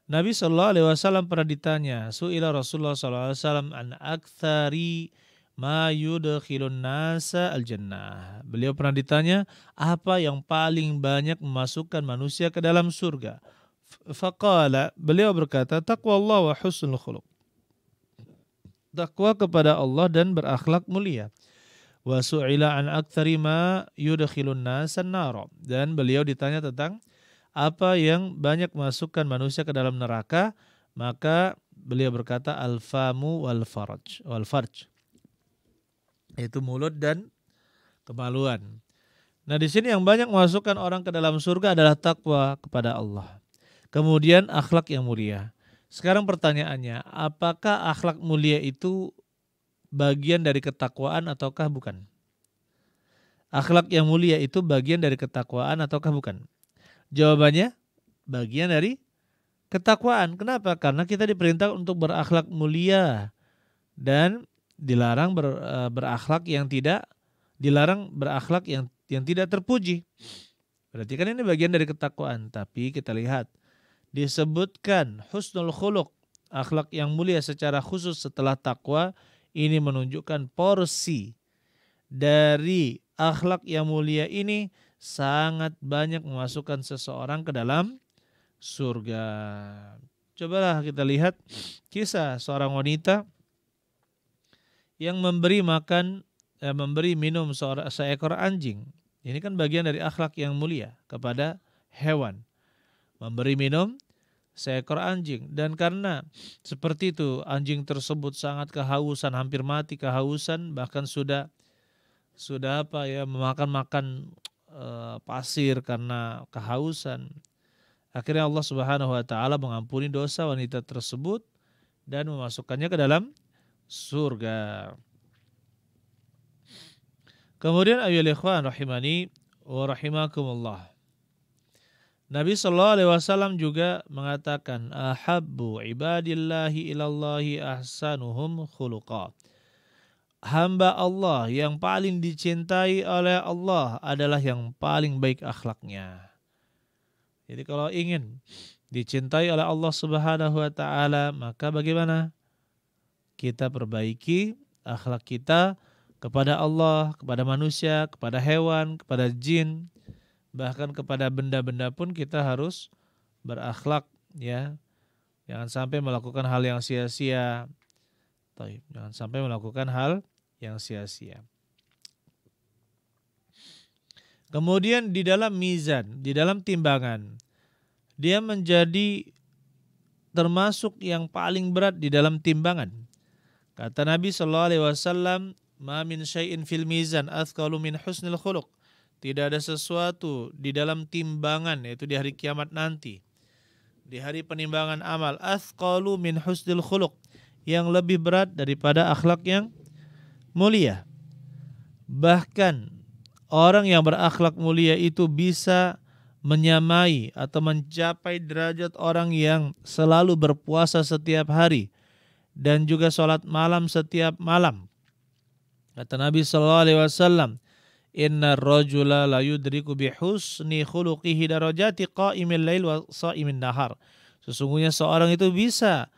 Nabi Shallallahu Alaihi Wasallam pernah ditanya, Su'ila Rasulullah Shallallahu Alaihi Wasallam an aktsari ma yudkhilun nasa al jannah. Beliau pernah ditanya, apa yang paling banyak memasukkan manusia ke dalam surga? Faqala, beliau berkata, taqwa Allah wa husnul khuluq. Takwa kepada Allah dan berakhlak mulia. Wa su'ila an aktsari ma yudkhilun nasa an-nar. Dan beliau ditanya tentang apa yang banyak masukkan manusia ke dalam neraka, maka beliau berkata al-famu wal farj, yaitu mulut dan kemaluan. Nah, di sini yang banyak memasukkan orang ke dalam surga adalah takwa kepada Allah. Kemudian akhlak yang mulia. Sekarang pertanyaannya, apakah akhlak mulia itu bagian dari ketakwaan ataukah bukan? Akhlak yang mulia itu bagian dari ketakwaan ataukah bukan? Jawabannya bagian dari ketakwaan. Kenapa? Karena kita diperintah untuk berakhlak mulia dan dilarang berakhlak yang tidak tidak terpuji. Berarti kan ini bagian dari ketakwaan. Tapi kita lihat disebutkan husnul khuluq, akhlak yang mulia secara khusus setelah takwa, ini menunjukkan porsi dari akhlak yang mulia ini sangat banyak memasukkan seseorang ke dalam surga. Cobalah kita lihat kisah seorang wanita yang memberi minum seekor anjing. Ini kan bagian dari akhlak yang mulia kepada hewan. Memberi minum seekor anjing, dan karena seperti itu anjing tersebut sangat kehausan, hampir mati kehausan, bahkan sudah memakan pasir karena kehausan. Akhirnya Allah Subhanahu wa taala mengampuni dosa wanita tersebut dan memasukkannya ke dalam surga. Kemudian ayyuhal ikhwan rahimani wa rahimakumullah. Nabi sallallahu alaihi wasallam juga mengatakan, ahabbu ibadillahi ilallahi ahsanuhum khuluqa. Hamba Allah yang paling dicintai oleh Allah adalah yang paling baik akhlaknya. Jadi kalau ingin dicintai oleh Allah Subhanahu wa taala, maka bagaimana? Kita perbaiki akhlak kita kepada Allah, kepada manusia, kepada hewan, kepada jin, bahkan kepada benda-benda pun kita harus berakhlak, ya. Jangan sampai melakukan hal yang sia-sia. Jangan sampai melakukan hal yang sia-sia. Kemudian di dalam mizan, di dalam timbangan, dia menjadi termasuk yang paling berat di dalam timbangan. Kata Nabi sallallahu alaihi wasallam, "Ma min syai'in fil mizan athqalu min husnil khuluq." Tidak ada sesuatu di dalam timbangan, yaitu di hari kiamat nanti, di hari penimbangan amal, athqalu min husnil khuluq, yang lebih berat daripada akhlak yang mulia. Bahkan orang yang berakhlak mulia itu bisa menyamai atau mencapai derajat orang yang selalu berpuasa setiap hari dan juga sholat malam setiap malam. Kata Nabi sallallahu alaihi wasallam, "Innar rajula la yudriku bi husni khuluqihi darajati qa'imil lail wa sha'imin nahar." Sesungguhnya seorang itu bisa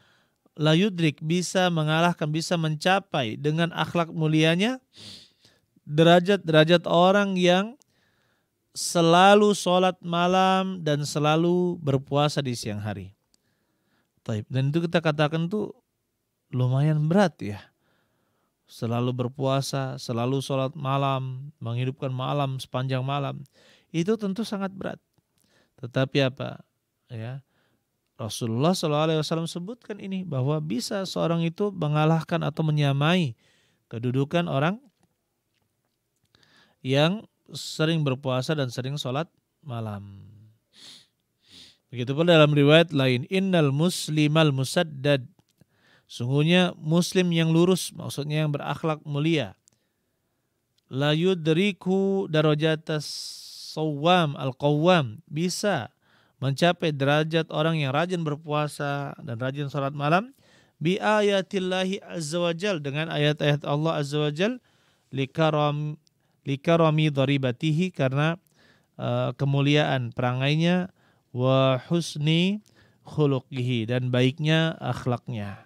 la yudrik, bisa mengalahkan, bisa mencapai dengan akhlak mulianya derajat-derajat orang yang selalu sholat malam dan selalu berpuasa di siang hari. Dan itu kita katakan tuh lumayan berat ya. Selalu berpuasa, selalu sholat malam, menghidupkan malam sepanjang malam. Itu tentu sangat berat. Tetapi apa? Ya, Rasulullah SAW sebutkan ini, bahwa bisa seorang itu mengalahkan atau menyamai kedudukan orang yang sering berpuasa dan sering sholat malam. Begitu pula dalam riwayat lain, innal muslimal musaddad, sungguhnya muslim yang lurus, maksudnya yang berakhlak mulia, la yudriku darajatas sawam al-qawwam, bisa mencapai derajat orang yang rajin berpuasa dan rajin sholat malam, bi ayatillahi azza wajal, dengan ayat-ayat Allah azza wajal, likarami dharibatihi, karena kemuliaan perangainya, wa husni khuluqihi, dan baiknya akhlaknya.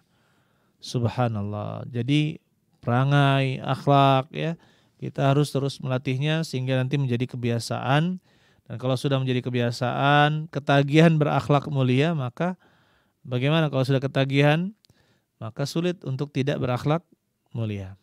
Subhanallah. Jadi perangai, akhlak ya, kita harus terus melatihnya sehingga nanti menjadi kebiasaan. Dan kalau sudah menjadi kebiasaan, ketagihan berakhlak mulia, maka bagaimana kalau sudah ketagihan? Maka sulit untuk tidak berakhlak mulia.